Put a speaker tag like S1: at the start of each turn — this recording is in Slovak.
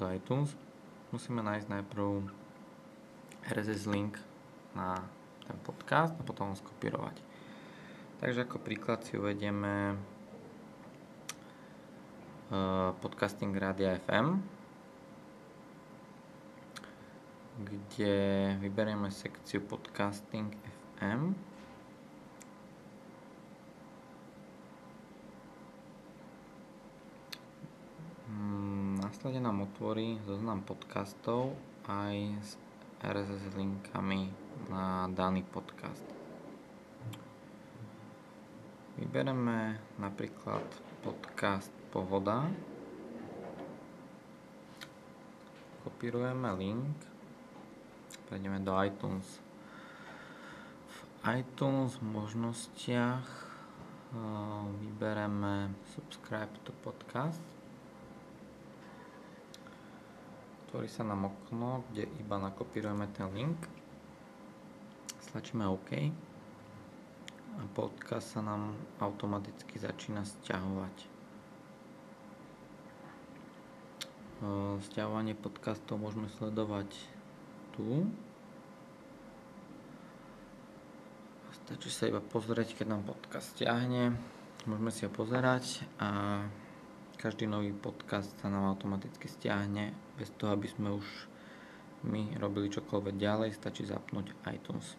S1: do iTunes, musíme nájsť najprv RSS link na ten podcast a potom ho skopírovať. Takže ako príklad si uvedieme podcasting Rádia FM, kde vyberieme sekciu podcasting FM. Následne nám otvorí zoznam podcastov aj s RSS linkami na daný podcast. Vybereme napríklad podcast Pohoda, kopírujeme link, prejdeme do iTunes. V iTunes v možnostiach vybereme Subscribe to podcast. Otvorí sa nám okno, kde iba nakopírujeme ten link. Stlačíme OK a podcast sa nám automaticky začína sťahovať. Sťahovanie podcastov môžeme sledovať tu. Stačí sa iba pozrieť, keď nám podcast stiahne. Môžeme si ho pozerať a každý nový podcast sa nám automaticky stiahne bez toho, aby sme už my robili čokoľvek ďalej. Stačí zapnúť iTunes.